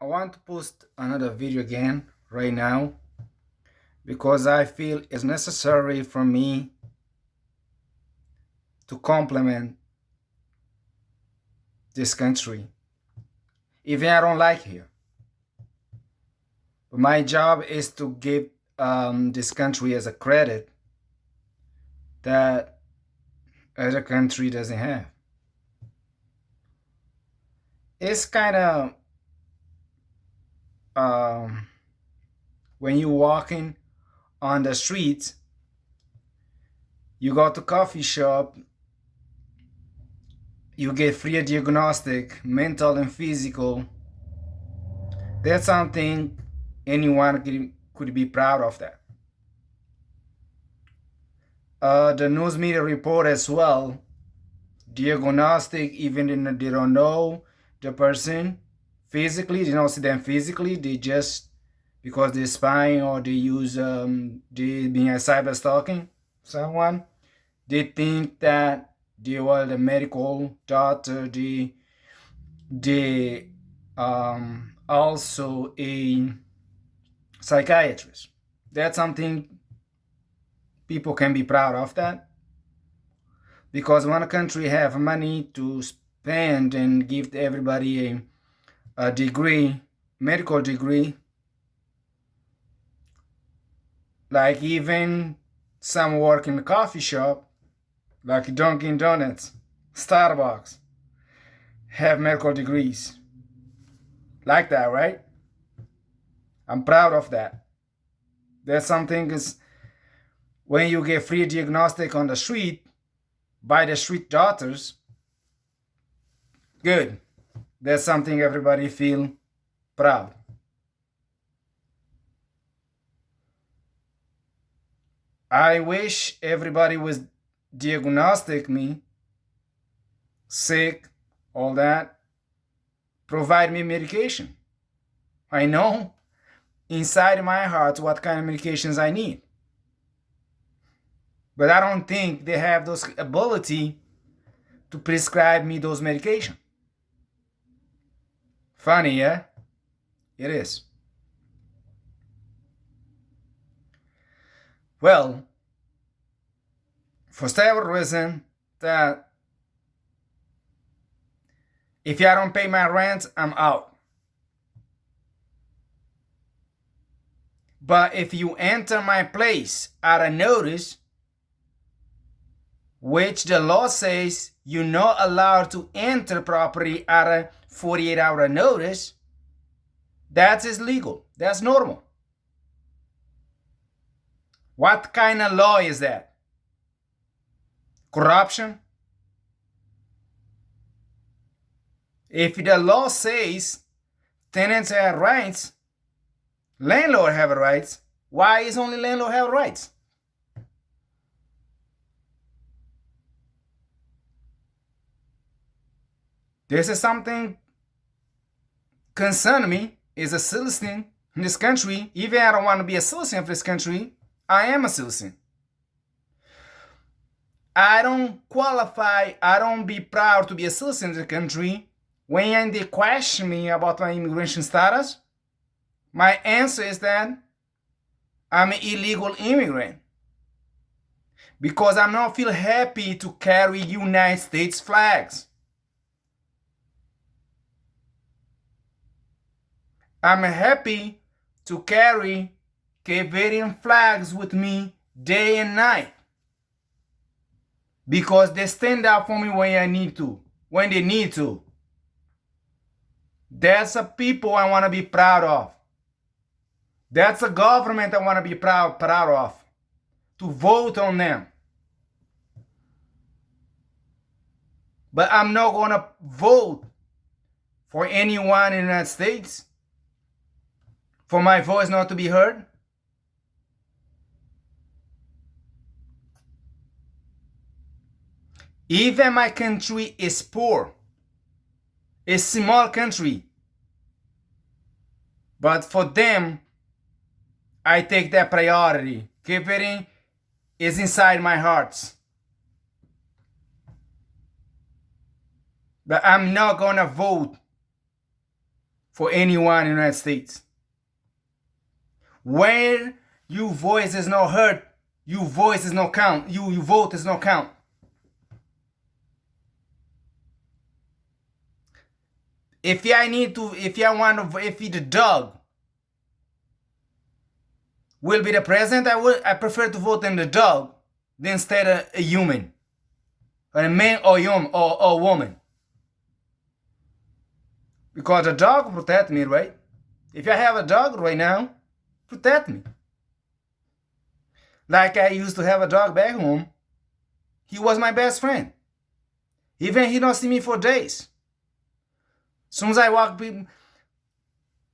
I want to post another video again right now because I feel it's necessary for me to compliment this country, even I don't like here. But my job is to give this country as a credit that other country doesn't have. It's kind of um, when you're walking on the streets, you go to coffee shop, you get free diagnostic, mental and physical. That's something anyone could be proud of that. The news media report as well, diagnostic, even if they don't know the person physically, they don't see them physically, they just, because they're spying or they use, they being a cyber stalking someone, they think that they were the medical doctor, they also a psychiatrist. That's something people can be proud of that, because when a country have money to spend and give everybody a degree, medical degree, like even some work in the coffee shop, like Dunkin' Donuts, Starbucks, have medical degrees. Like that, right? I'm proud of that. There's something is when you get free diagnostic on the street by the street doctors, good. That's something everybody feel proud. I wish everybody was diagnostic me, sick, all that, provide me medication. I know inside my heart what kind of medications I need. But I don't think they have those ability to prescribe me those medication. Funny, yeah? It is. Well, for several reasons that if I don't pay my rent, I'm out. But if you enter my place at a notice, which the law says you're not allowed to enter property at a 48-hour notice, that is legal. That's normal. What kind of law is that? Corruption? If the law says tenants have rights, landlord have rights, why is only landlord have rights? This is something concern me as a citizen in this country. Even I don't want to be a citizen of this country, I am a citizen. I don't qualify, I don't be proud to be a citizen of the country when they question me about my immigration status. My answer is that I'm an illegal immigrant because I'm not feel happy to carry United States flags. I'm happy to carry Cape Verdean flags with me day and night because they stand up for me when I need to, when they need to. That's a people I want to be proud of. That's a government I want to be proud of, to vote on them. But I'm not going to vote for anyone in the United States for my voice not to be heard. Even my country is poor, a small country, but for them, I take that priority. Cape Verde is inside my heart. But I'm not gonna vote for anyone in the United States. Where your voice is not heard, your voice is not count, your vote is not count. If the dog will be the president, I prefer to vote in the dog than instead of a human, or a man or a woman. Because the dog protect me, right? If I have a dog right now, protect me. Like I used to have a dog back home. He was my best friend. Even he don't see me for days. Soon as I walk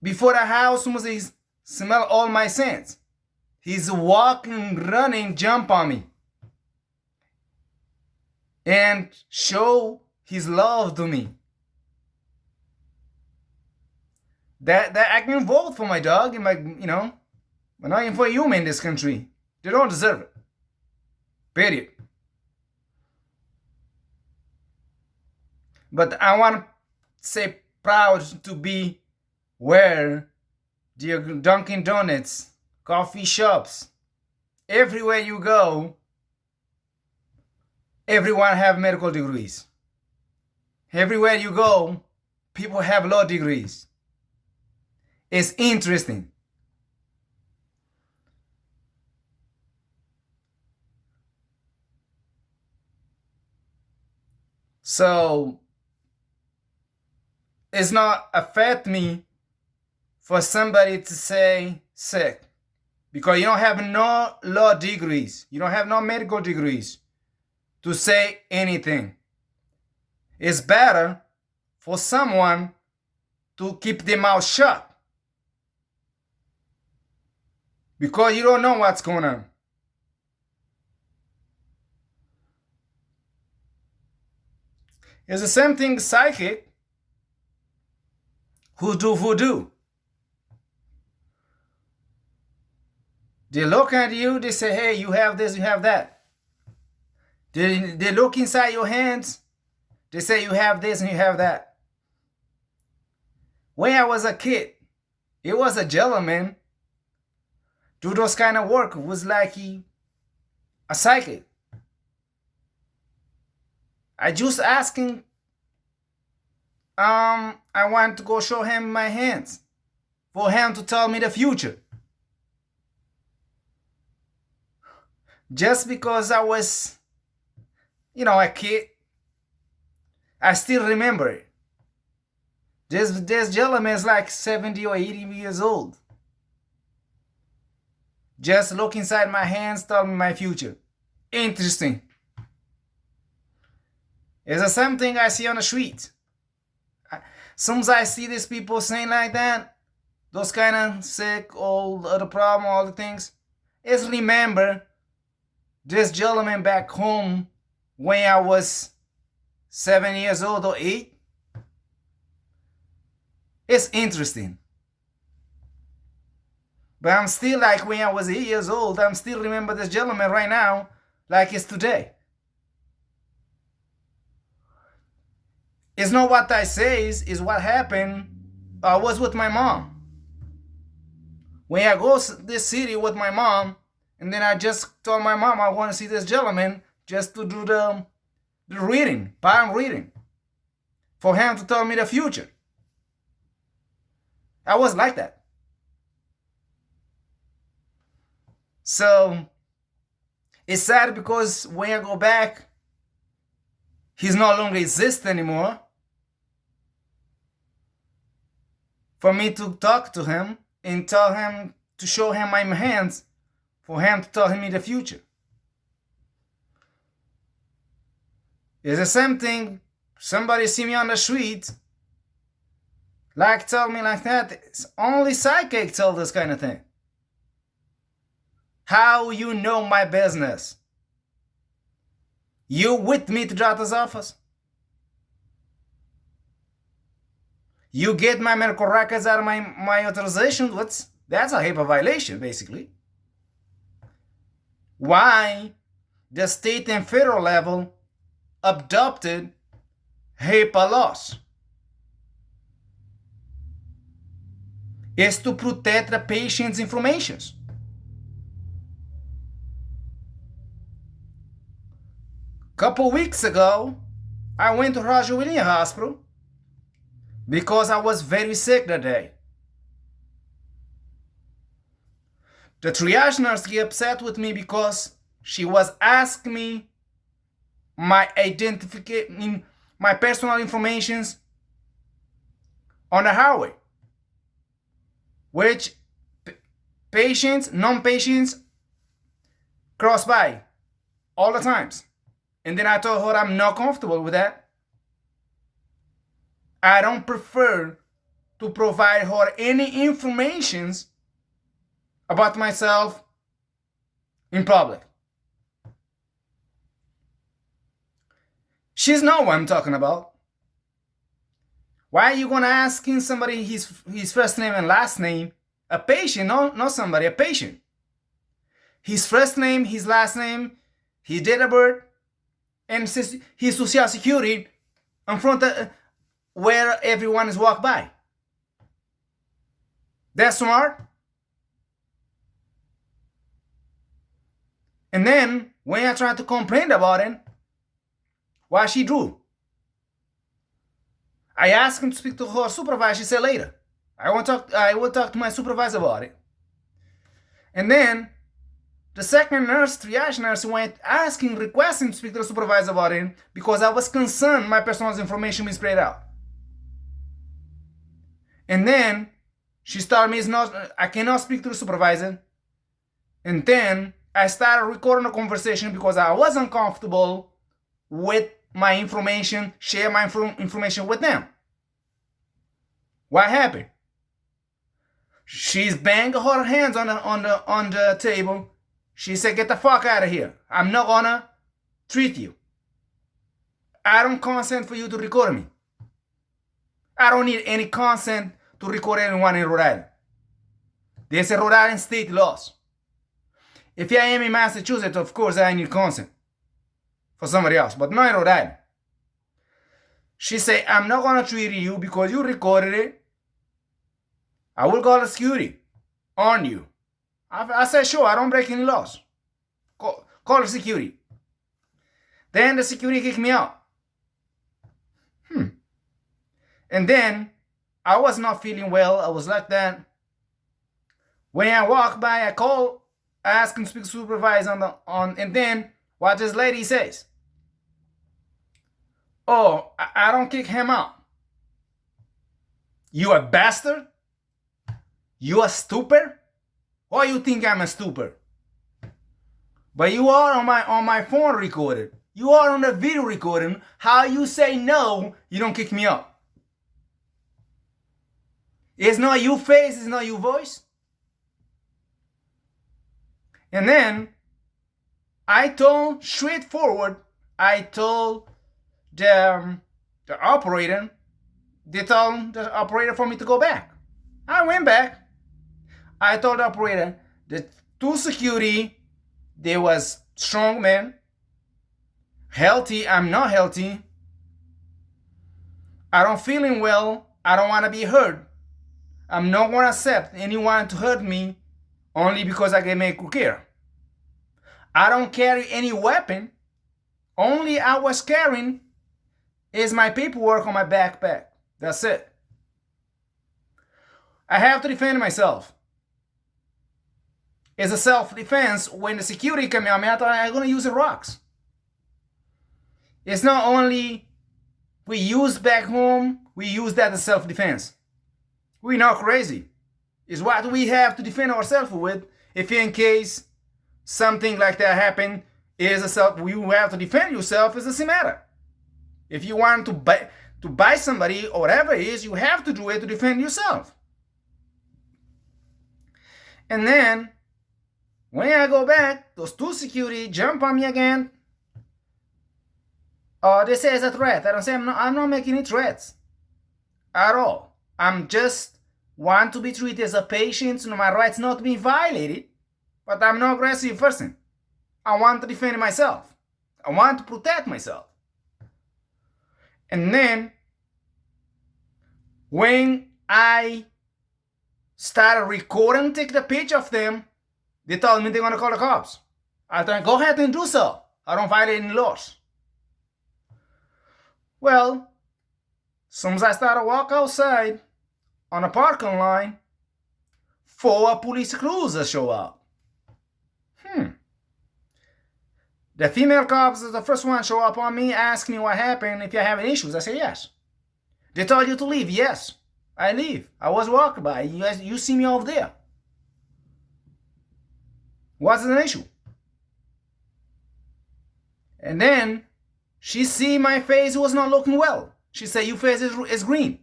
before the house, soon as he smell all my scents, he's walking, running, jump on me. And show his love to me. That I can vote for my dog and but not even for a human in this country. They don't deserve it. Period. But I want to say proud to be where the Dunkin' Donuts, coffee shops, everywhere you go, everyone have medical degrees. Everywhere you go, people have law degrees. It's interesting. So it's not affect me for somebody to say sick, because you don't have no law degrees, you don't have no medical degrees to say anything. It's better for someone to keep their mouth shut, because you don't know what's going on. It's the same thing psychic who do voodoo. They look at you, they say, hey, you have this, you have that. They look inside your hands, they say you have this and you have that. When I was a kid, it was a gentleman do those kind of work. It was like a psychic. I just asking, I want to go show him my hands for him to tell me the future. Just because I was, a kid, I still remember it. This gentleman is like 70 or 80 years old. Just look inside my hands, tell me my future. Interesting. It's the same thing I see on the street. Soon as I see these people saying like that, those kind of sick, all the problem, all the things, is remember this gentleman back home when I was 7 years old or 8. It's interesting. But I'm still like when I was 8 years old, I'm still remember this gentleman right now like it's today. It's not what I say, is what happened. I was with my mom. When I go to this city with my mom, and then I just told my mom I want to see this gentleman just to do the reading, palm reading, for him to tell me the future. I was like that. So it's sad because when I go back, he's no longer exist anymore. For me to talk to him and tell him to show him my hands, for him to tell me the future. It's the same thing. Somebody see me on the street, like tell me like that. It's only psychic tell this kind of thing. How you know my business? You with me to doctor's office? You get my medical records out of my authorization? That's a HIPAA violation, basically. Why the state and federal level adopted HIPAA laws? is to protect the patient's information. Couple weeks ago, I went to Roger Williams Hospital because I was very sick that day. The triage nurse got upset with me because she was asking me my identification, my personal information on the highway, which patients, non-patients cross by all the times. And then I told her I'm not comfortable with that. I don't prefer to provide her any information about myself in public. She's know what I'm talking about. Why are you gonna asking somebody his first name and last name? A patient, not somebody, a patient. His first name, his last name, his date of birth, and his social security in front of where everyone is walked by. That's smart. And then when I tried to complain about it, what she do? I asked him to speak to her supervisor. She said later. I will talk to my supervisor about it. And then the second nurse, triage nurse, went requesting to speak to the supervisor about it because I was concerned my personal information being spread out. And then she told me I cannot speak to the supervisor. And then I started recording a conversation because I was uncomfortable with my information, share my information with them. What happened? She's banging her hands on the table. She said, "Get the fuck out of here. I'm not gonna treat you. I don't consent for you to record me. I don't need any consent to record anyone in Rhode Island. There's a Rhode Island state laws. If I am in Massachusetts, of course I need consent for somebody else, but not in Rhode Island." She said, "I'm not gonna treat you because you recorded it. I will call the security on you." I said, "Sure, I don't break any laws. Call the security." Then the security kicked me out. And then I was not feeling well. I was like that. When I walked by, I called, I asked him to speak to supervisor and then what this lady says. "Oh, I don't kick him out. You a bastard? You a stupid? Or you think I'm a stupid? But you are on my phone recorded. You are on the video recording. How you say no, you don't kick me out? It's not your face, it's not your voice." And then I told straightforward, I told the operator, they told the operator for me to go back. I went back. I told the operator, the two security, they was strong men, healthy, I'm not healthy. I don't feeling well. I don't want to be hurt. I'm not going to accept anyone to hurt me only because I get medical care. I don't carry any weapon. Only I was carrying is my paperwork on my backpack. That's it. I have to defend myself. It's a self-defense. When the security came out, I thought I'm going to use the rocks. It's not only we use back home, we use that as self-defense. We're not crazy. It's what we have to defend ourselves with. If in case something like that happen, you have to defend yourself. It's the same matter. If you want to buy somebody or whatever it is, you have to do it to defend yourself. And then when I go back, those two security jump on me again. Oh, they say it's a threat. I don't say I'm not making any threats at all. I'm just want to be treated as a patient, so my rights not being violated. But I'm not aggressive person. I want to defend myself. I want to protect myself. And then when I started recording, take the picture of them. They told me they're going to call the cops. I thought, go ahead and do so. I don't violate any laws. Well, as soon as I started to walk outside on a parking line, 4 police cruisers show up. The female cops is the first one show up on me, ask me what happened, if you're having issues. I say yes. They told you to leave. Yes, I leave. I was walking by. You see me over there. What's the issue? And then she see my face was not looking well. She said, your face is green.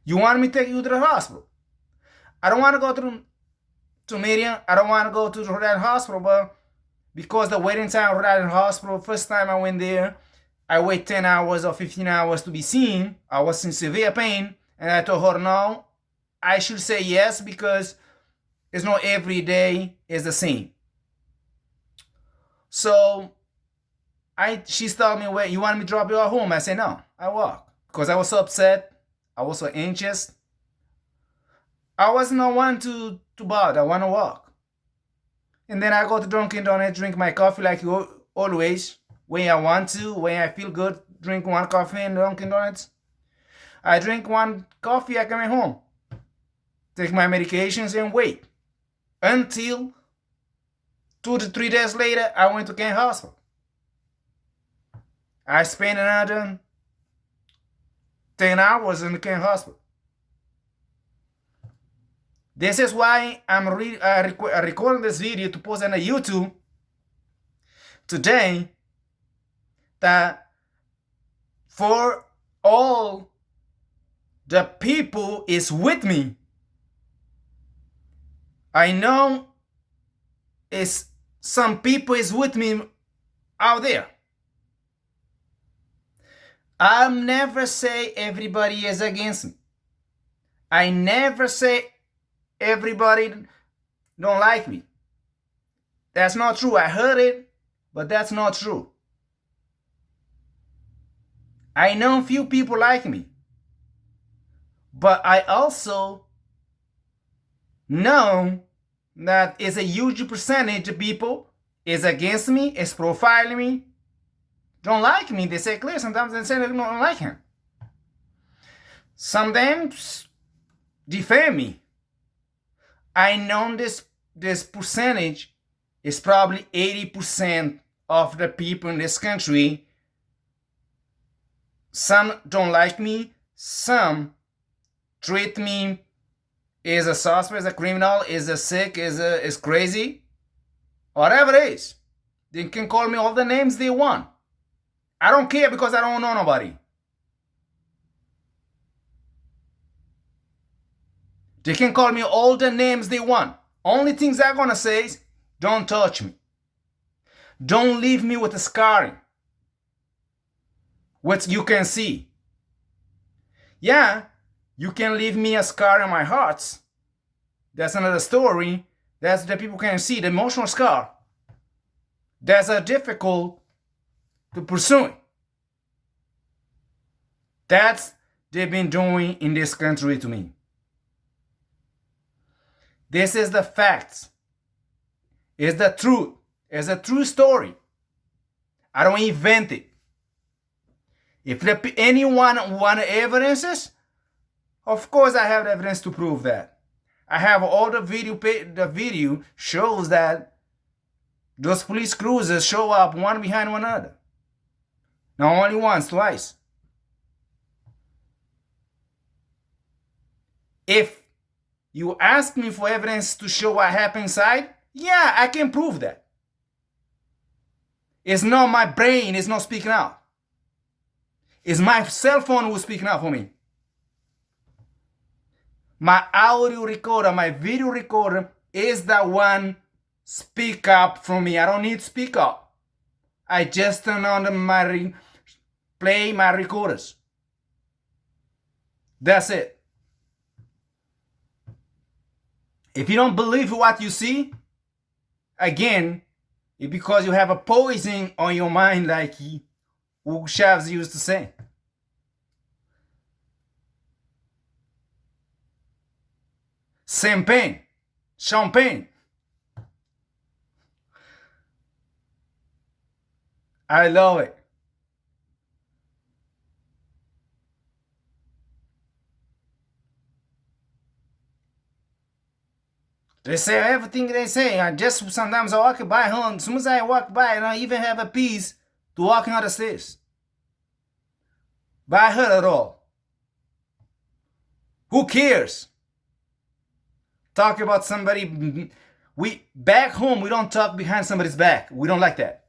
You want me to take you to the hospital? I don't want to go to Meridian. I don't want to go to the Rhode Island hospital, but because the waiting time at Rhode Island hospital, first time I went there, I wait 10 hours or 15 hours to be seen. I was in severe pain. And I told her, no, I should say yes because it's not every day is the same. So she told me, wait, you want me to drop you at home? I said, no, I walk. Because I was so upset. I was so anxious. I was not one to bother. I want to walk. And then I go to Dunkin' Donuts, drink my coffee like always. When I want to, when I feel good, drink 1 coffee in Dunkin' Donuts. I drink 1 coffee, I come home. Take my medications and wait. Until 2 to 3 days later, I went to Kent Hospital. I spent another 10 hours in the Kent Hospital. This is why I'm recording this video to post on YouTube today, that for all the people is with me. I know some people is with me out there. I'll never say everybody is against me. I never say everybody don't like me. That's not true. I heard it, but that's not true. I know few people like me. But I also know that it's a huge percentage of people is against me, is profiling me, don't like me. They say clear. Sometimes they say they don't like him. Sometimes defame me. I know this percentage is probably 80% of the people in this country. Some don't like me. Some treat me as a suspect, as a criminal, as a sick, as crazy. Whatever it is. They can call me all the names they want. I don't care because I don't know nobody. They can call me all the names they want. Only things I'm going to say is, don't touch me. Don't leave me with a scarring. What you can see. Yeah, you can leave me a scar in my heart. That's another story. That's the people can see, the emotional scar. That's difficult to pursue. That's they've been doing in this country to me. This is the facts. It's the truth. It's a true story. I don't invent it. If anyone want evidences, of course I have the evidence to prove that. I have all the video. The video shows that those police cruisers show up one behind one another. Not only once, twice. If you ask me for evidence to show what happened inside, yeah, I can prove that. It's not my brain, it's not speaking out. It's my cell phone who's speaking out for me. My audio recorder, my video recorder is the one speak up for me. I don't need to speak up. I just turn on play my recorders. That's it. If you don't believe what you see, again, it's because you have a poison on your mind, like Hugo Chavez used to say. Champagne. Champagne. I love it. They say everything they say. I just sometimes I walk by home. As soon as I walk by, I don't even have a peace to walking out the stairs. But I heard it all. Who cares? Talk about somebody. We back home, we don't talk behind somebody's back. We don't like that.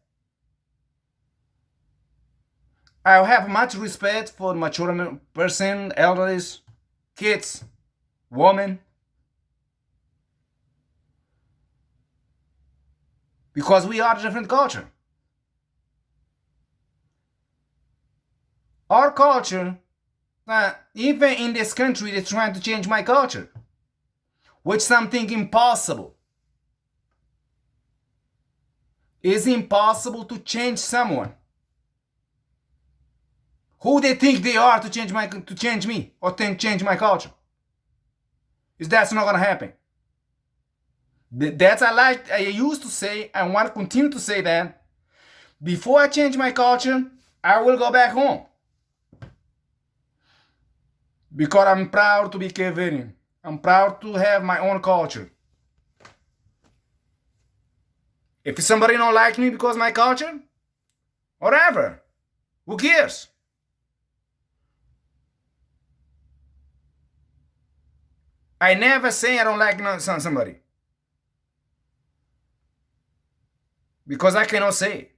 I have much respect for mature person, elders, kids, women. Because we are a different culture. Our culture, even in this country, they're trying to change my culture, which is something impossible. It's impossible to change someone. Who they think they are to change me or change my culture? That's not gonna happen. That's I used to say, I want to continue to say that before I change my culture, I will go back home. Because I'm proud to be Cape Verdean. I'm proud to have my own culture. If somebody don't like me because of my culture, whatever, who cares? I never say I don't like somebody. Because I cannot say it.